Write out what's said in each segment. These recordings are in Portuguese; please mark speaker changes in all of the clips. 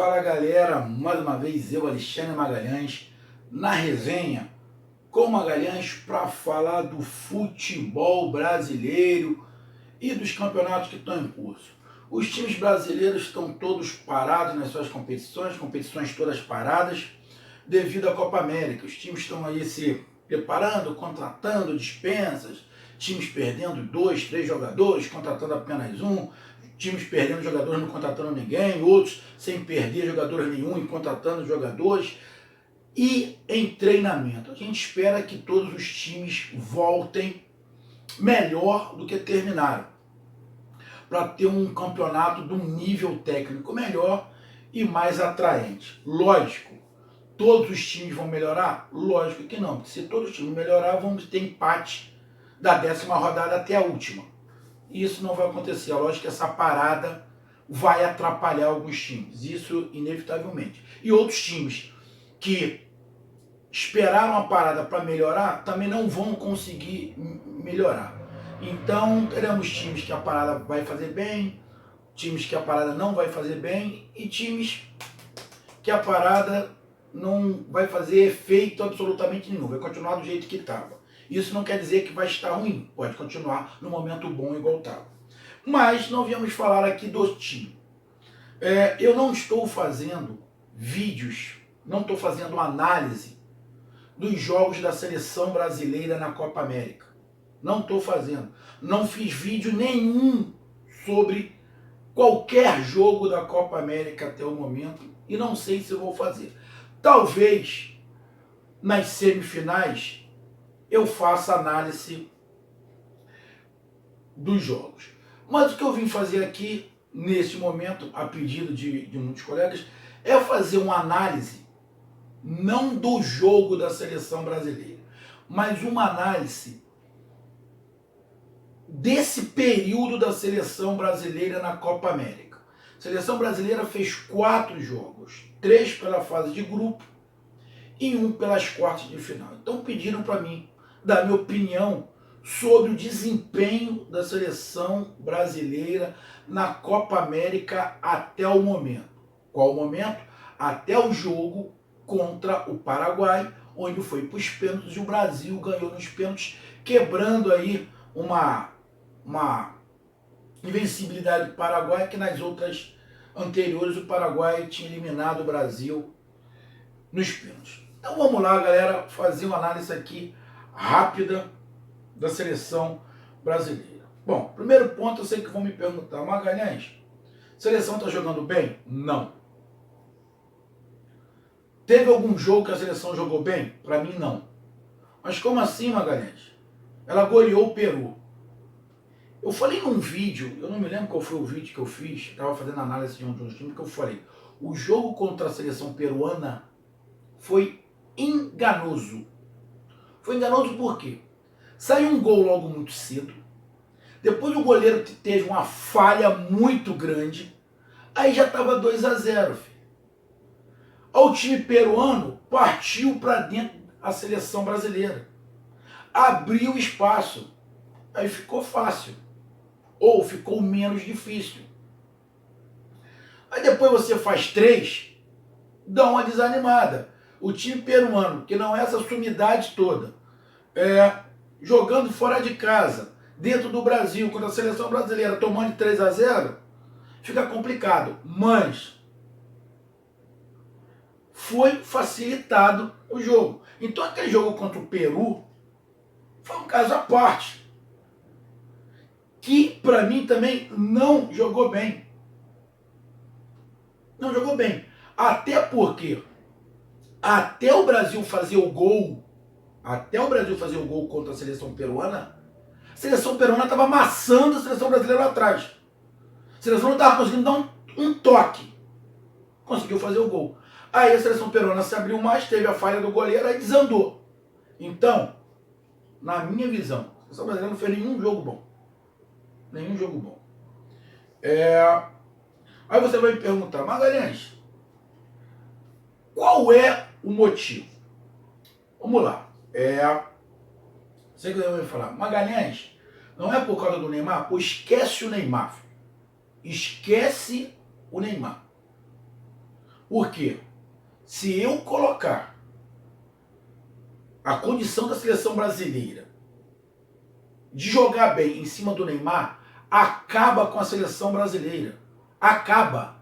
Speaker 1: Fala galera, mais uma vez eu, Alexandre Magalhães, na resenha com Magalhães para falar do futebol brasileiro e dos campeonatos que estão em curso. Os times brasileiros estão todos parados nas suas competições todas paradas devido à Copa América. Os times estão aí se preparando, contratando dispensas, times perdendo 2, 3 jogadores, contratando apenas um, times perdendo jogadores, não contratando ninguém, outros sem perder jogadores nenhum e contratando jogadores. E em treinamento, a gente espera que todos os times voltem melhor do que terminaram, para ter um campeonato de um nível técnico melhor e mais atraente. Lógico, todos os times vão melhorar? Lógico que não, porque se todos os times melhorar, vamos ter empate da 10ª rodada até a última. E isso não vai acontecer. É lógico que essa parada vai atrapalhar alguns times, isso inevitavelmente. E outros times que esperaram a parada para melhorar também não vão conseguir melhorar. Então teremos times que a parada vai fazer bem, times que a parada não vai fazer bem e times que a parada não vai fazer efeito absolutamente nenhum, vai continuar do jeito que estava. Isso não quer dizer que vai estar ruim, pode continuar no momento bom igual estava. Mas não viemos falar aqui do time. Eu não estou fazendo vídeos, não estou fazendo análise dos jogos da seleção brasileira na Copa América. Não estou fazendo. Não fiz vídeo nenhum sobre qualquer jogo da Copa América até o momento e não sei se vou fazer. Talvez nas semifinais eu faça análise dos jogos. Mas o que eu vim fazer aqui, nesse momento, a pedido de muitos colegas, é fazer uma análise não do jogo da seleção brasileira, mas uma análise desse período da seleção brasileira na Copa América. A seleção brasileira fez 4 jogos, 3 pela fase de grupo e 1 pelas quartas de final. Então pediram para mim dar minha opinião sobre o desempenho da seleção brasileira na Copa América até o momento. Qual o momento? Até o jogo contra o Paraguai, onde foi para os pênaltis e o Brasil ganhou nos pênaltis, quebrando aí uma invencibilidade do Paraguai, que nas outras anteriores o Paraguai tinha eliminado o Brasil nos pênaltis. Então vamos lá, galera, fazer uma análise aqui rápida da seleção brasileira. Bom, primeiro ponto, eu sei que vão me perguntar, Magalhães, a seleção está jogando bem? Não. Teve algum jogo que a seleção jogou bem? Para mim, não. Mas como assim, Magalhães? Ela goleou o Peru. Eu falei num vídeo, eu não me lembro qual foi o vídeo que eu fiz, estava fazendo análise de um dos times, que eu falei, o jogo contra a seleção peruana foi enganoso. Foi enganoso por quê? Saiu um gol logo muito cedo, depois o goleiro teve uma falha muito grande, aí já estava 2-0, filho. O time peruano partiu para dentro da seleção brasileira, abriu espaço, aí ficou fácil, ou ficou menos difícil. Aí depois você faz 3, dá uma desanimada. O time peruano, que não é essa sumidade toda, jogando fora de casa, dentro do Brasil, contra a seleção brasileira, tomando de 3-0, fica complicado. Mas foi facilitado o jogo. Então aquele jogo contra o Peru foi um caso à parte, que para mim também não jogou bem. Não jogou bem. Até porque, até o Brasil fazer o gol contra a seleção peruana estava amassando a seleção brasileira lá atrás. A seleção não estava conseguindo dar um toque. Conseguiu fazer o gol. Aí a seleção peruana se abriu mais, teve a falha do goleiro, aí desandou. Então, na minha visão, a seleção brasileira não fez nenhum jogo bom. Nenhum jogo bom. Aí você vai me perguntar, Magalhães, qual é o motivo? Vamos lá. Você que vai me falar, Magalhães, não é por causa do Neymar? Pô, esquece o Neymar. Esquece o Neymar. Por quê? Se eu colocar a condição da seleção brasileira de jogar bem em cima do Neymar, acaba com a seleção brasileira. Acaba.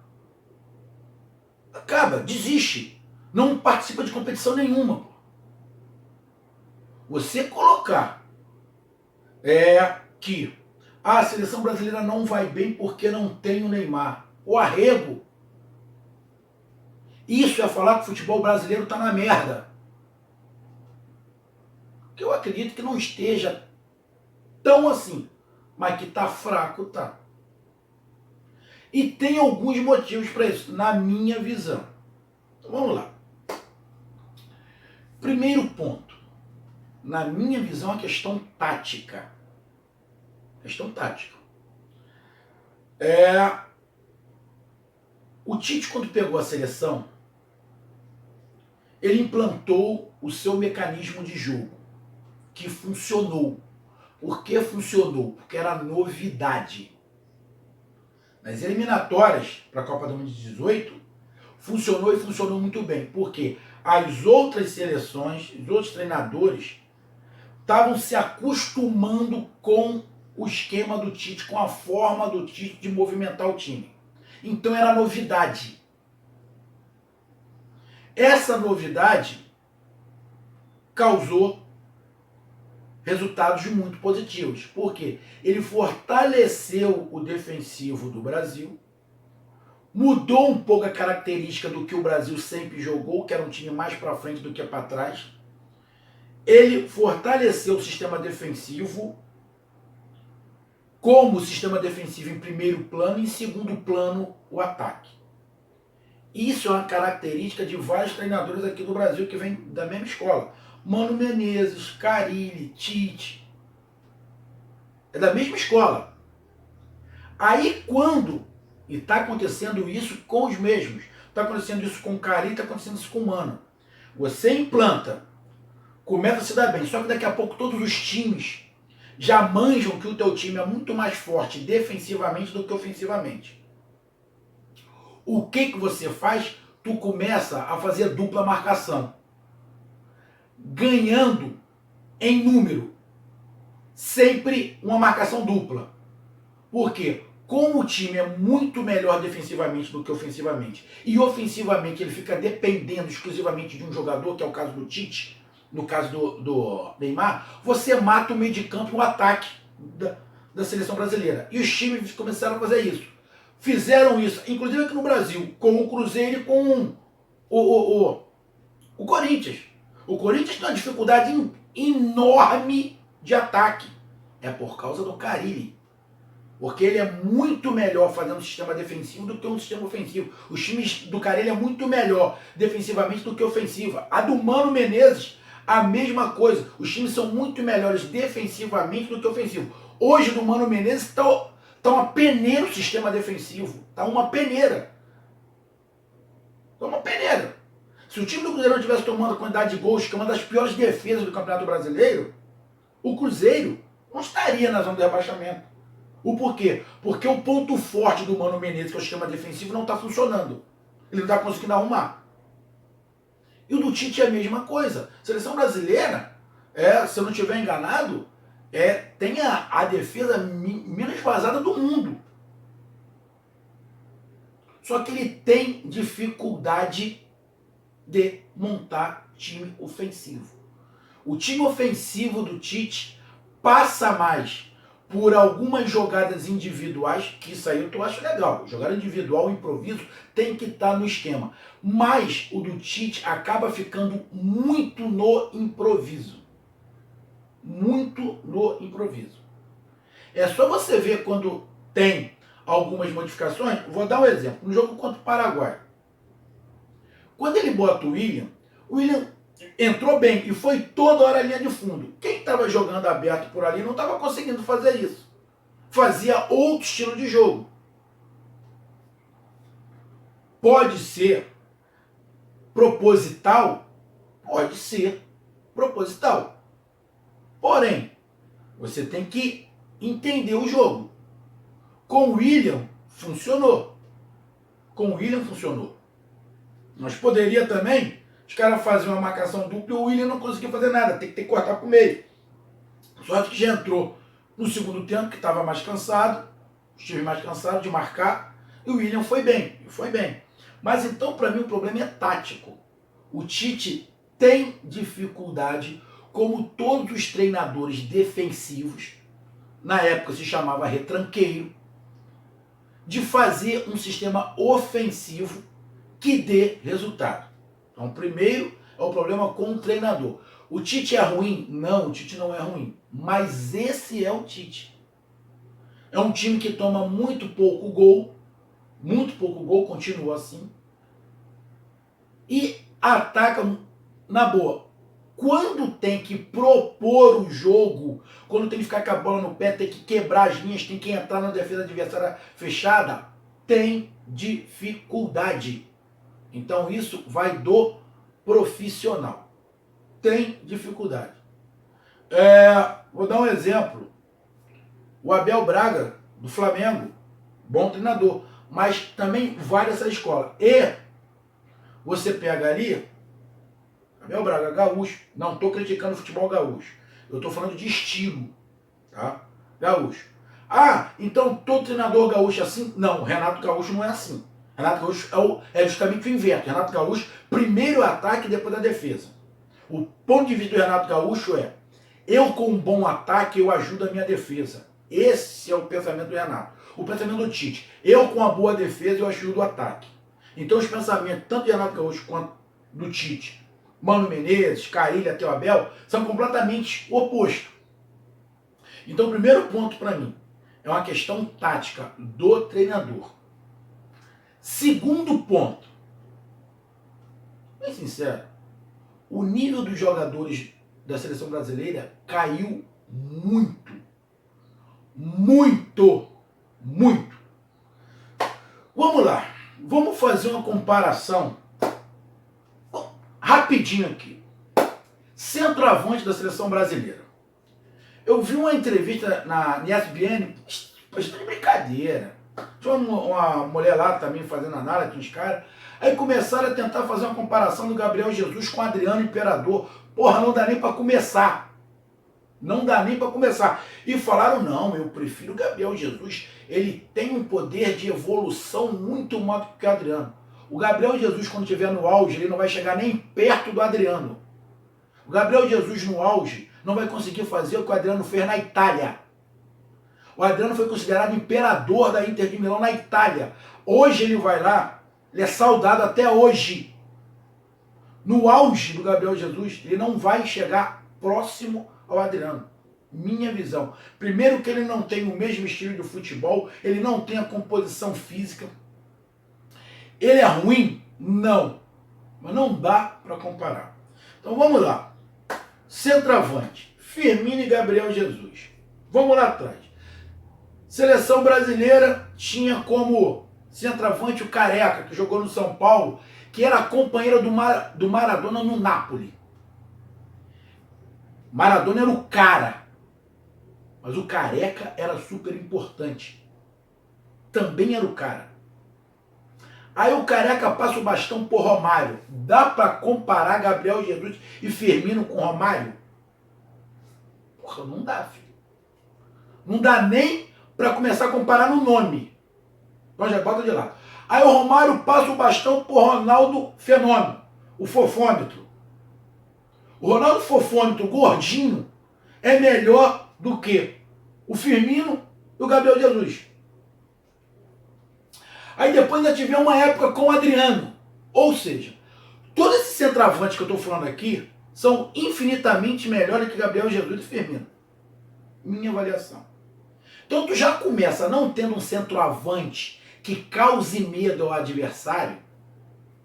Speaker 1: Acaba, desiste. Não participa de competição nenhuma. Você colocar que a seleção brasileira não vai bem porque não tem o Neymar. O arrego. Isso é falar que o futebol brasileiro está na merda. Que eu acredito que não esteja tão assim, mas que está fraco, tá. E tem alguns motivos para isso, na minha visão. Então vamos lá. Primeiro ponto. Na minha visão, a questão tática. Questão tática. O Tite, quando pegou a seleção, ele implantou o seu mecanismo de jogo, que funcionou. Por que funcionou? Porque era novidade. Nas eliminatórias para a Copa do Mundo de 2018, funcionou e funcionou muito bem. Porque as outras seleções, os outros treinadores, estavam se acostumando com o esquema do Tite, com a forma do Tite de movimentar o time. Então era novidade. Essa novidade causou resultados muito positivos. Por quê? Ele fortaleceu o defensivo do Brasil, mudou um pouco a característica do que o Brasil sempre jogou, que era um time mais para frente do que para trás. Ele fortaleceu o sistema defensivo, como o sistema defensivo em primeiro plano e em segundo plano o ataque. Isso é uma característica de vários treinadores aqui do Brasil que vêm da mesma escola. Mano Menezes, Carille, Tite. É da mesma escola. Aí quando, e está acontecendo isso com os mesmos, está acontecendo isso com o Carille, está acontecendo isso com o Mano. Você implanta, começa a se dar bem, só que daqui a pouco todos os times já manjam que o teu time é muito mais forte defensivamente do que ofensivamente. O que você faz? Tu começa a fazer dupla marcação. Ganhando em número. Sempre uma marcação dupla. Por quê? Como o time é muito melhor defensivamente do que ofensivamente, e ofensivamente ele fica dependendo exclusivamente de um jogador, que é o caso do Tite, no caso do Neymar, você mata o meio de campo e o ataque da seleção brasileira. E os times começaram a fazer isso. Fizeram isso, inclusive aqui no Brasil, com o Cruzeiro e com o Corinthians. O Corinthians tem uma dificuldade enorme de ataque. É por causa do Carille. Porque ele é muito melhor fazendo um sistema defensivo do que um sistema ofensivo. Os times do Carille é muito melhor defensivamente do que ofensiva. A do Mano Menezes, a mesma coisa. Os times são muito melhores defensivamente do que ofensivo. Hoje, do Mano Menezes, está uma peneira o sistema defensivo. Está uma peneira. Está uma peneira. Se o time do Cruzeiro não tivesse tomando a quantidade de gols, que é uma das piores defesas do Campeonato Brasileiro, o Cruzeiro não estaria na zona de rebaixamento. O porquê? Porque o ponto forte do Mano Menezes, que é o sistema defensivo, não está funcionando. Ele não está conseguindo arrumar. E o do Tite é a mesma coisa. Seleção brasileira, se eu não estiver enganado, tem a defesa menos vazada do mundo. Só que ele tem dificuldade de montar time ofensivo. O time ofensivo do Tite passa mais por algumas jogadas individuais, que isso aí eu acho legal. Jogada individual, improviso, tem que estar no esquema. Mas o do Tite acaba ficando muito no improviso. Muito no improviso. É só você ver quando tem algumas modificações. Vou dar um exemplo. No jogo contra o Paraguai. Quando ele bota o William entrou bem e foi toda hora a linha de fundo. Quem estava jogando aberto por ali não estava conseguindo fazer isso. Fazia outro estilo de jogo. Pode ser proposital? Pode ser proposital. Porém, você tem que entender o jogo. Com o William, funcionou. Com o William, funcionou. Mas poderia também, os caras faziam uma marcação dupla e o William não conseguia fazer nada, tem que ter que cortar pro meio. Só que já entrou no segundo tempo, que estava mais cansado, estive mais cansado de marcar, e o William foi bem, foi bem. Mas então, para mim, o problema é tático. O Tite tem dificuldade, como todos os treinadores defensivos, na época se chamava retranqueiro, de fazer um sistema ofensivo que dê resultado. Então, primeiro é o problema com o treinador. O Tite é ruim? Não, o Tite não é ruim. Mas esse é o Tite. É um time que toma muito pouco gol, continua assim, e ataca na boa. Quando tem que propor o jogo, quando tem que ficar com a bola no pé, tem que quebrar as linhas, tem que entrar na defesa adversária fechada, tem dificuldade. Então isso vai do profissional. Tem dificuldade. Vou dar um exemplo. O Abel Braga, do Flamengo, bom treinador, mas também vale essa escola. E você pega ali, Abel Braga, gaúcho, não estou criticando o futebol gaúcho, eu estou falando de estilo, tá? Gaúcho. Ah, então todo treinador gaúcho é assim? Não, o Renato Gaúcho não é assim. Renato Gaúcho é justamente o inverso. Renato Gaúcho, primeiro o ataque e depois a defesa. O ponto de vista do Renato Gaúcho é: eu com um bom ataque, eu ajudo a minha defesa. Esse é o pensamento do Renato. O pensamento do Tite: eu com a boa defesa, eu ajudo o ataque. Então os pensamentos, tanto do Renato Gaúcho quanto do Tite, Mano Menezes, Carille, até o Abel, são completamente opostos. Então o primeiro ponto para mim é uma questão tática do treinador. Segundo ponto, bem sincero, o nível dos jogadores da seleção brasileira caiu muito. Muito. Muito. Vamos lá. Vamos fazer uma comparação rapidinho aqui. Centroavante da seleção brasileira. Eu vi uma entrevista na ESPN, isso é brincadeira. Tinha uma mulher lá também fazendo análise, uns caras. Aí começaram a tentar fazer uma comparação do Gabriel Jesus com o Adriano Imperador. Porra, não dá nem para começar. Não dá nem para começar. E falaram: não, eu prefiro o Gabriel Jesus. Ele tem um poder de evolução muito maior que o Adriano. O Gabriel Jesus, quando estiver no auge, ele não vai chegar nem perto do Adriano. O Gabriel Jesus no auge não vai conseguir fazer o que o Adriano fez na Itália. O Adriano foi considerado imperador da Inter de Milão na Itália. Hoje ele vai lá, ele é saudado até hoje. No auge do Gabriel Jesus, ele não vai chegar próximo ao Adriano. Minha visão. Primeiro que ele não tem o mesmo estilo de futebol, ele não tem a composição física. Ele é ruim? Não. Mas não dá para comparar. Então vamos lá. Centroavante, Firmino e Gabriel Jesus. Vamos lá atrás. Seleção brasileira tinha como centroavante o Careca, que jogou no São Paulo, que era companheiro do Maradona no Napoli. Maradona era o cara, mas o Careca era super importante. Também era o cara. Aí o Careca passa o bastão por Romário. Dá para comparar Gabriel Jesus e Firmino com Romário? Porra, não dá, filho. Não dá nem para começar a comparar no nome. Então já bota de lado. Aí o Romário passa o bastão por Ronaldo Fenômeno, o fofômetro. O Ronaldo Fofômetro gordinho é melhor do que o Firmino e o Gabriel Jesus. Aí depois ainda tivemos uma época com o Adriano. Ou seja, todos esses centroavantes que eu estou falando aqui são infinitamente melhores que Gabriel Jesus e Firmino. Minha avaliação. Então tu já começa não tendo um centroavante que cause medo ao adversário,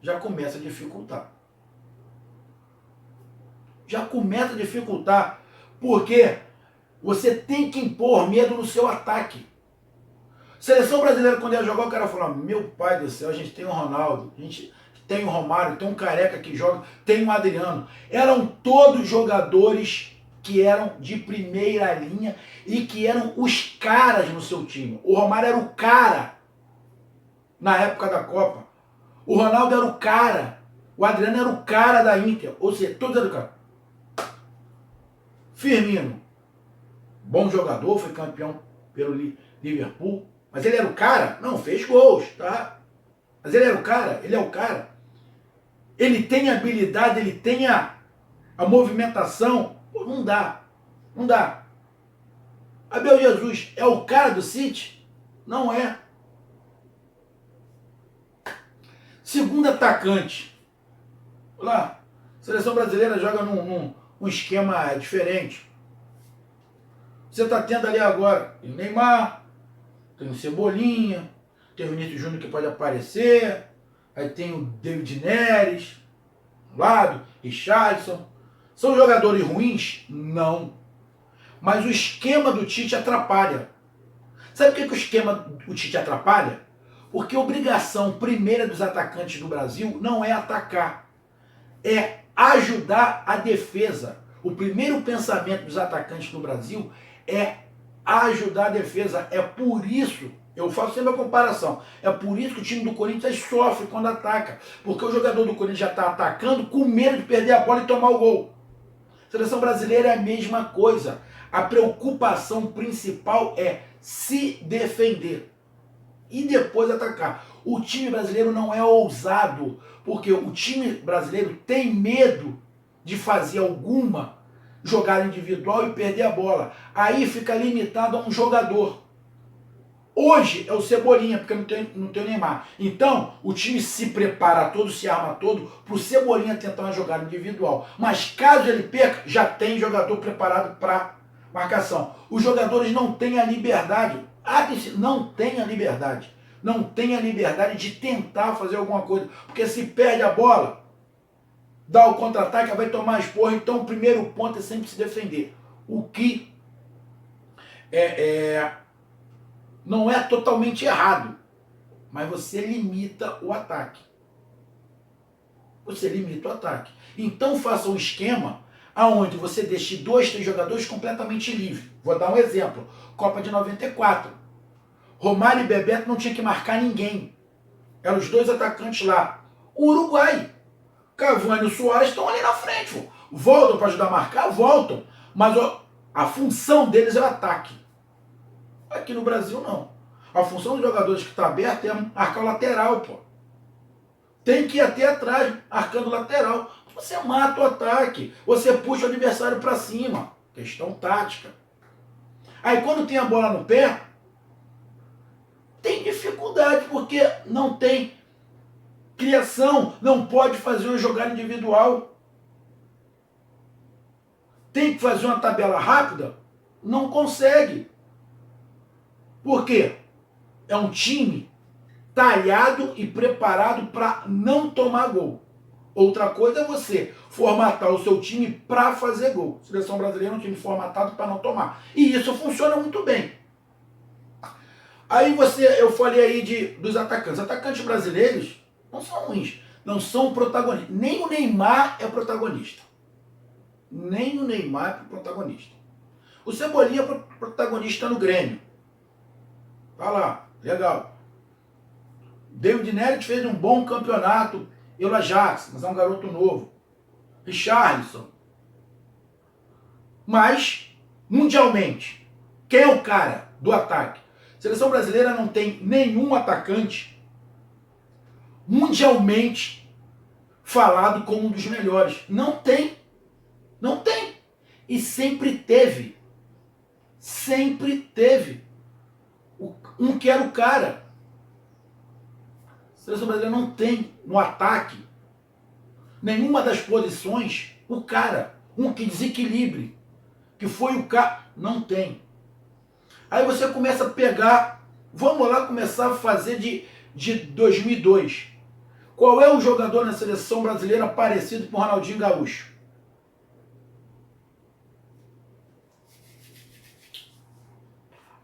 Speaker 1: já começa a dificultar. Já começa a dificultar, porque você tem que impor medo no seu ataque. Seleção brasileira, quando ia jogar, o cara falou: meu pai do céu, a gente tem o Ronaldo, a gente tem o Romário, tem um Careca que joga, tem o Adriano. Eram todos jogadores que eram de primeira linha e que eram os caras no seu time. O Romário era o cara na época da Copa. O Ronaldo era o cara. O Adriano era o cara da Inter, ou seja, todos eram o cara. Firmino, bom jogador, foi campeão pelo Liverpool, mas ele era o cara? Não, fez gols, tá? Mas ele era o cara? Ele é o cara. Ele tem a habilidade, ele tem a movimentação. Pô, não dá. Não dá. Abel Jesus é o cara do City? Não é. Segundo atacante. Olha lá, a seleção brasileira joga num esquema diferente. Você está tendo ali agora o Neymar, tem o Cebolinha, tem o Vinícius Júnior que pode aparecer, aí tem o David Neres, do lado, Richarlison. São jogadores ruins? Não. Mas o esquema do Tite atrapalha. Sabe por que o esquema do Tite atrapalha? Porque a obrigação primeira dos atacantes do Brasil não é atacar, é ajudar a defesa. O primeiro pensamento dos atacantes do Brasil é ajudar a defesa. É por isso, eu faço sempre a comparação, é por isso que o time do Corinthians sofre quando ataca. Porque o jogador do Corinthians já está atacando com medo de perder a bola e tomar o gol. A seleção brasileira é a mesma coisa. A preocupação principal é se defender e depois atacar. O time brasileiro não é ousado, porque o time brasileiro tem medo de fazer alguma jogada individual e perder a bola. Aí fica limitado a um jogador. Hoje é o Cebolinha, porque não tem o Neymar. Então, o time se prepara todo, se arma todo, para o Cebolinha tentar uma jogada individual. Mas caso ele perca, já tem jogador preparado para marcação. Os jogadores não têm a liberdade, não têm a liberdade. Não tem a liberdade de tentar fazer alguma coisa. Porque se perde a bola, dá o contra-ataque, vai tomar esporro. Então o primeiro ponto é sempre se defender. O que não é totalmente errado, mas você limita o ataque. Você limita o ataque. Então faça um esquema aonde você deixe 2, 3 jogadores completamente livres. Vou dar um exemplo. Copa de 94. Romário e Bebeto não tinha que marcar ninguém. Eram os 2 atacantes lá. O Uruguai, Cavani e o Suárez estão ali na frente. Pô. Voltam para ajudar a marcar? Voltam. Mas a função deles é o ataque. Aqui no Brasil, não. A função dos jogadores que está aberta é marcar o lateral, pô. Tem que ir até atrás, marcando o lateral. Você mata o ataque. Você puxa o adversário para cima. Questão tática. Aí quando tem a bola no pé, tem dificuldade, porque não tem criação, não pode fazer uma jogada individual. Tem que fazer uma tabela rápida, não consegue. Por quê? É um time talhado e preparado para não tomar gol. Outra coisa é você formatar o seu time para fazer gol. A seleção brasileira é um time formatado para não tomar. E isso funciona muito bem. Aí eu falei aí dos atacantes. Atacantes brasileiros não são ruins, não são protagonistas. Nem o Neymar é protagonista. Nem o Neymar é protagonista. O Cebolinha é protagonista no Grêmio. Tá lá, legal. David Neres fez um bom campeonato pelo Ajax, mas é um garoto novo. Richarlison. Mas, mundialmente, quem é o cara do ataque? A seleção brasileira não tem nenhum atacante mundialmente falado como um dos melhores. Não tem. Não tem. E sempre teve. Sempre teve. Um que era o cara. A seleção brasileira não tem no ataque, nenhuma das posições, o cara. Um que desequilibre. Que foi o cara. Não tem. Aí você começa a pegar, vamos lá começar a fazer de 2002. Qual é o jogador na seleção brasileira parecido com o Ronaldinho Gaúcho?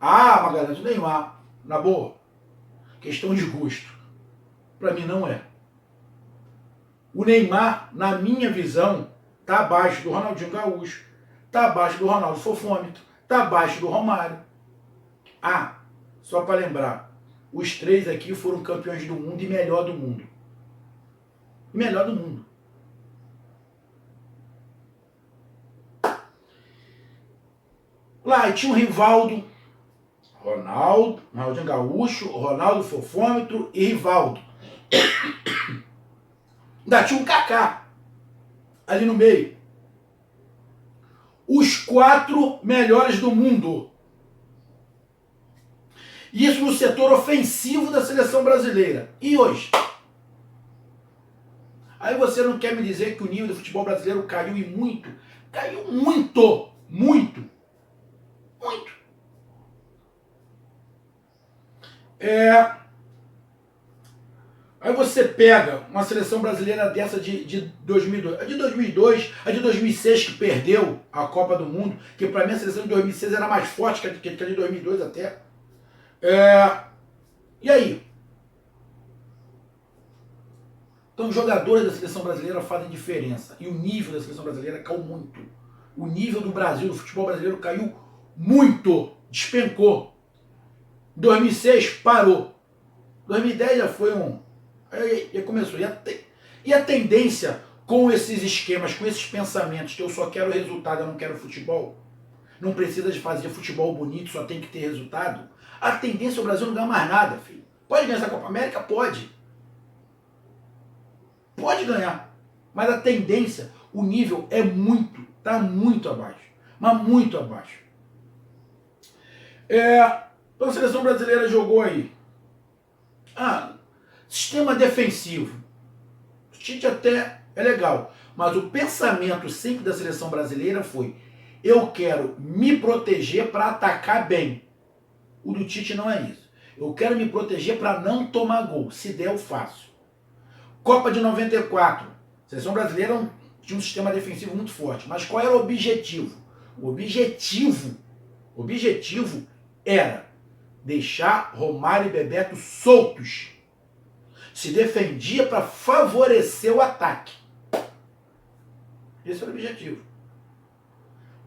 Speaker 1: Ah, Magalhães, o Neymar. Na boa. Questão de gosto. Para mim não é. O Neymar, na minha visão, está abaixo do Ronaldinho Gaúcho, está abaixo do Ronaldo Fofômetro, está abaixo do Romário. Ah, só para lembrar, os 3 aqui foram campeões do mundo e melhor do mundo. Melhor do mundo. Lá e tinha o Rivaldo, Ronaldinho Gaúcho, Ronaldo Fofômetro e Rivaldo. Ainda tinha um Kaká ali no meio. Os 4 melhores do mundo. Isso no setor ofensivo da seleção brasileira. E hoje? Aí você não quer me dizer que o nível do futebol brasileiro caiu e muito? Caiu muito, muito, muito. Aí você pega uma seleção brasileira dessa de 2002, a de 2002, a de 2006 que perdeu a Copa do Mundo, que para mim a seleção de 2006 era mais forte que a de 2002 até. E aí? Então os jogadores da seleção brasileira fazem diferença e o nível da seleção brasileira caiu muito. O nível do Brasil, do futebol brasileiro caiu muito, despencou. 2006 parou. 2010 já foi Aí começou. E a tendência com esses esquemas, com esses pensamentos, que eu só quero resultado, eu não quero futebol, não precisa de fazer futebol bonito, só tem que ter resultado, a tendência é o Brasil não ganhar mais nada, filho. Pode ganhar essa Copa América? Pode. Pode ganhar. Mas a tendência, o nível está muito abaixo. Mas muito abaixo. Então a seleção brasileira jogou aí. Sistema defensivo. O Tite até é legal. Mas o pensamento sempre da seleção brasileira foi: eu quero me proteger para atacar bem. O do Tite não é isso. Eu quero me proteger para não tomar gol. Se der, eu faço. Copa de 94. A seleção brasileira tinha um sistema defensivo muito forte. Mas qual era o objetivo? O objetivo era deixar Romário e Bebeto soltos. Se defendia para favorecer o ataque. Esse era o objetivo.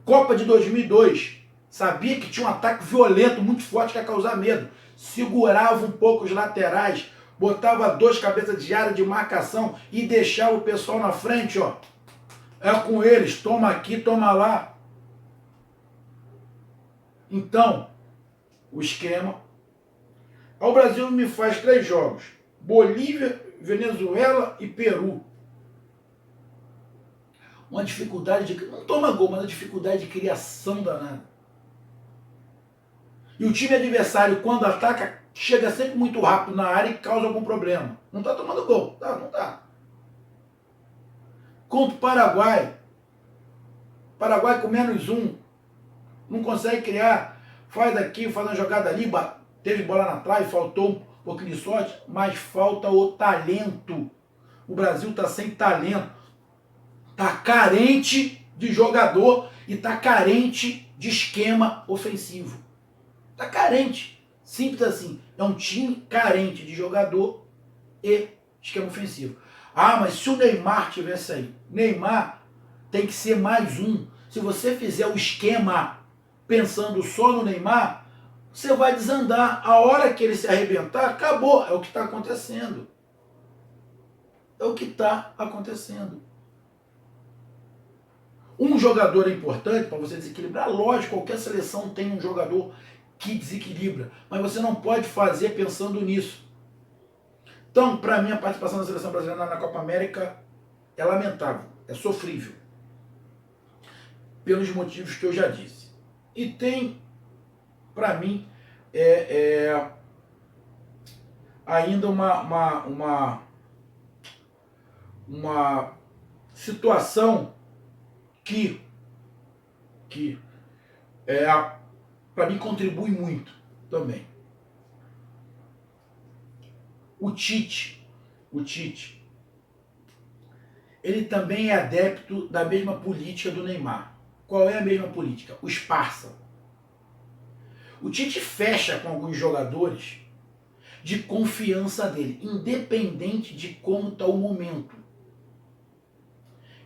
Speaker 1: Copa de 2002. Sabia que tinha um ataque violento, muito forte, que ia causar medo. Segurava um pouco os laterais, botava 2 cabeças de área de marcação e deixava o pessoal na frente, ó. É com eles, toma aqui, toma lá. Então, o esquema. O Brasil me faz 3 jogos. Bolívia, Venezuela e Peru. Uma dificuldade de... Não toma gol, mas uma dificuldade de criação danada. E o time adversário, quando ataca, chega sempre muito rápido na área e causa algum problema. Não está tomando gol. Tá, não está. Contra o Paraguai. Paraguai com -1. Não consegue criar. Faz aqui, faz uma jogada ali. Teve bola na trave, faltou um pouquinho de sorte. Mas falta o talento. O Brasil está sem talento. Está carente de jogador e está carente de esquema ofensivo. Está carente. Simples assim. É um time carente de jogador e esquema ofensivo. Mas se o Neymar tivesse aí, Neymar tem que ser mais um. Se você fizer o esquema pensando só no Neymar, você vai desandar. A hora que ele se arrebentar, acabou. É o que está acontecendo. É o que está acontecendo. Um jogador é importante para você desequilibrar. Lógico, qualquer seleção tem um jogador que desequilibra, mas você não pode fazer pensando nisso. Então, para mim, a participação da seleção brasileira na Copa América é lamentável, é sofrível, pelos motivos que eu já disse. E tem, para mim, ainda uma situação que para mim contribui muito também. O Tite, ele também é adepto da mesma política do Neymar. Qual é a mesma política? O esparça. O Tite fecha com alguns jogadores de confiança dele, independente de como está o momento.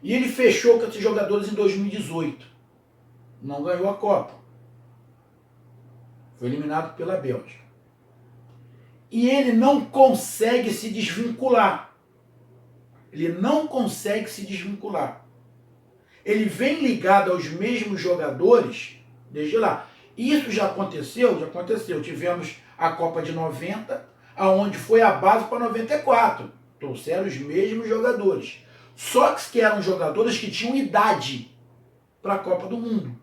Speaker 1: E ele fechou com esses jogadores em 2018. Não ganhou a Copa. Foi eliminado pela Bélgica. E ele não consegue se desvincular. Ele não consegue se desvincular. Ele vem ligado aos mesmos jogadores Desde lá. Isso já aconteceu, já aconteceu. Tivemos a Copa de 90, aonde foi a base para 94. Trouxeram os mesmos jogadores. Só que eram jogadores que tinham idade para a Copa do Mundo.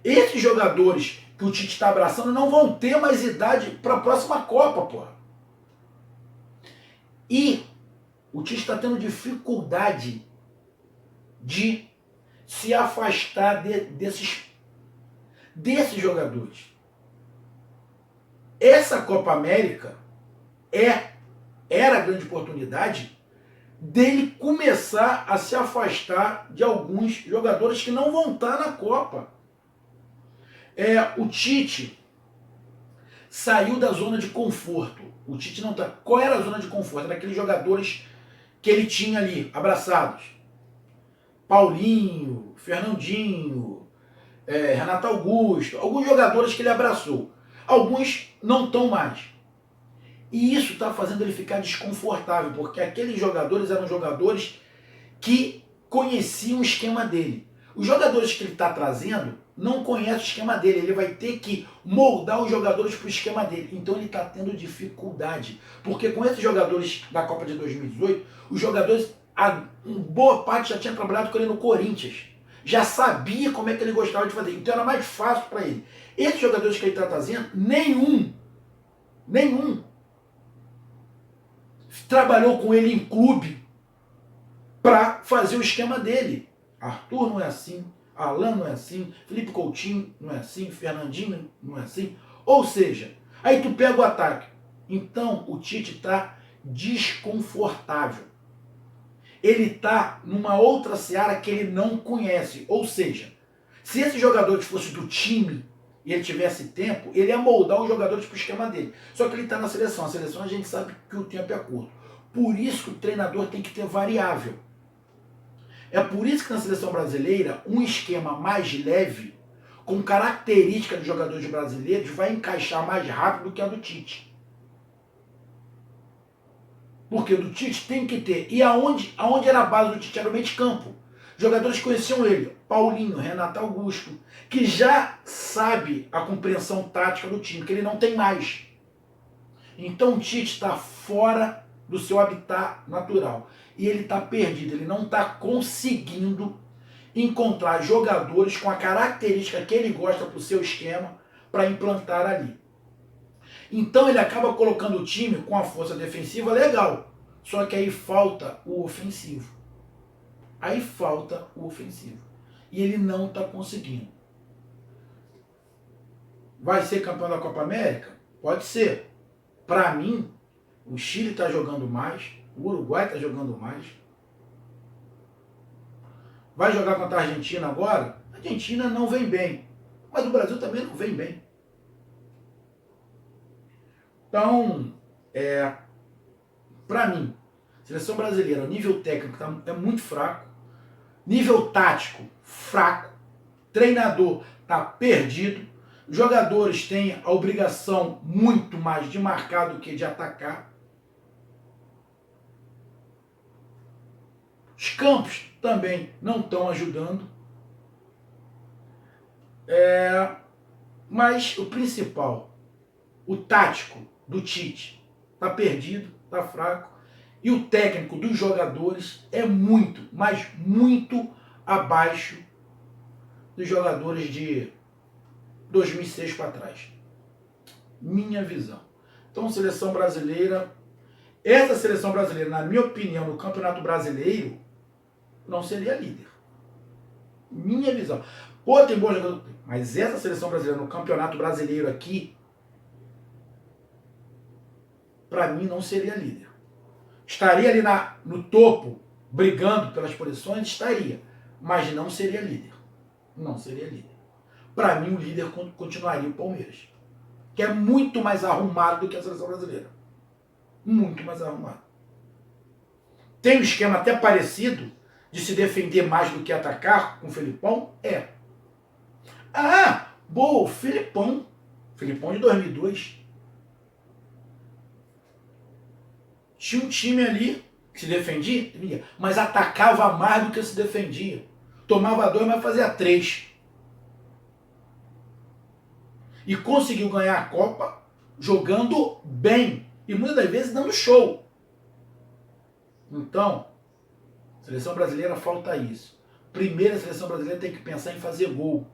Speaker 1: Esses jogadores que o Tite está abraçando não vão ter mais idade para a próxima Copa, porra. E o Tite está tendo dificuldade de se afastar desses jogadores. Essa Copa América era a grande oportunidade dele começar a se afastar de alguns jogadores que não vão estar na Copa. O Tite saiu da zona de conforto. O Tite não tá. Qual era a zona de conforto? Era aqueles jogadores que ele tinha ali, abraçados. Paulinho, Fernandinho, Renato Augusto, alguns jogadores que ele abraçou. Alguns não estão mais. E isso está fazendo ele ficar desconfortável, porque aqueles jogadores eram jogadores que conheciam o esquema dele. Os jogadores que ele está trazendo não conhecem o esquema dele, ele vai ter que moldar os jogadores para o esquema dele. Então ele está tendo dificuldade, porque com esses jogadores da Copa de 2018, os jogadores, boa parte já tinha trabalhado com ele no Corinthians, já sabia como é que ele gostava de fazer, então era mais fácil para ele. Esses jogadores que ele está trazendo, nenhum trabalhou com ele em clube para fazer o esquema dele. Arthur não é assim, Alan não é assim, Felipe Coutinho não é assim, Fernandinho não é assim. Ou seja, aí tu pega o ataque. Então o Tite está desconfortável. Ele está numa outra seara que ele não conhece. Ou seja, se esse jogador fosse do time e ele tivesse tempo, ele ia moldar os jogadores para o esquema dele. Só que ele está na seleção. A seleção a gente sabe que o tempo é curto. Por isso que o treinador tem que ter variável. É por isso que na seleção brasileira, um esquema mais leve, com características dos jogadores brasileiros, vai encaixar mais rápido do que a do Tite. Porque do Tite tem que ter. E aonde era a base do Tite? Era o meio de campo. Jogadores que conheciam ele. Paulinho, Renato Augusto, que já sabe a compreensão tática do time, que ele não tem mais. Então o Tite está fora do seu habitat natural. E ele está perdido, ele não está conseguindo encontrar jogadores com a característica que ele gosta para o seu esquema para implantar ali. Então ele acaba colocando o time com a força defensiva legal, só que aí falta o ofensivo. E ele não está conseguindo. Vai ser campeão da Copa América? Pode ser. Para mim, o Chile está jogando mais, o Uruguai está jogando mais. Vai jogar contra a Argentina agora? A Argentina não vem bem, mas o Brasil também não vem bem. Então, para mim, a seleção brasileira, o nível técnico é muito fraco, nível tático, fraco, treinador está perdido, jogadores têm a obrigação muito mais de marcar do que de atacar. Os campos também não estão ajudando. Mas o principal, o tático do Tite, está perdido, está fraco. E o técnico dos jogadores é muito, mas muito abaixo dos jogadores de 2006 para trás. Minha visão. Então, seleção brasileira, essa seleção brasileira, na minha opinião, no Campeonato Brasileiro, não seria líder. Minha visão. Pô, tem bom jogador, mas essa seleção brasileira no Campeonato Brasileiro aqui, para mim, não seria líder. Estaria ali no topo, brigando pelas posições, estaria, mas não seria líder. Não seria líder. Para mim, o líder continuaria o Palmeiras, que é muito mais arrumado do que a seleção brasileira. Muito mais arrumado. Tem um esquema até parecido de se defender mais do que atacar com o Felipão? Boa, o Felipão. Felipão de 2002. Tinha um time ali que se defendia, mas atacava mais do que se defendia. Tomava 2, mas fazia 3. E conseguiu ganhar a Copa jogando bem. E muitas das vezes dando show. Então, a seleção brasileira falta isso. Primeiro, a seleção brasileira tem que pensar em fazer gol.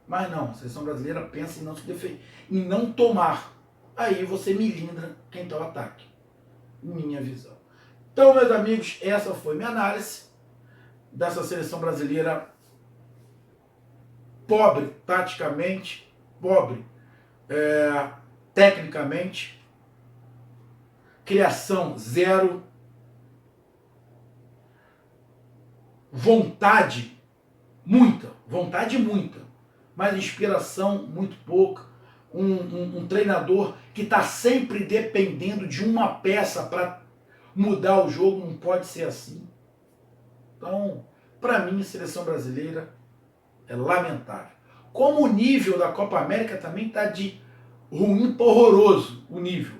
Speaker 1: Mas não, a seleção brasileira pensa em não se defender, em não tomar. Aí você milindra quem está ao ataque. Minha visão. Então, meus amigos, essa foi minha análise dessa seleção brasileira pobre taticamente, pobre tecnicamente, criação zero, vontade muita, mas inspiração muito pouca. Um treinador que está sempre dependendo de uma peça para mudar o jogo, não pode ser assim. Então, para mim, a seleção brasileira é lamentável. Como o nível da Copa América também está de ruim para horroroso, o nível.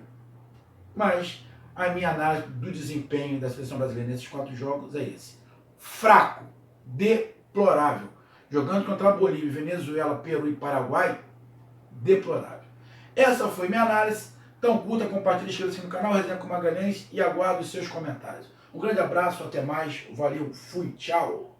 Speaker 1: Mas a minha análise do desempenho da seleção brasileira nesses 4 jogos é esse. Fraco, deplorável. Jogando contra a Bolívia, Venezuela, Peru e Paraguai, deplorável. Essa foi minha análise. Então curta, compartilhe, inscreva-se no canal Resenha com Magalhães e aguardo os seus comentários. Um grande abraço, até mais, valeu, fui, tchau!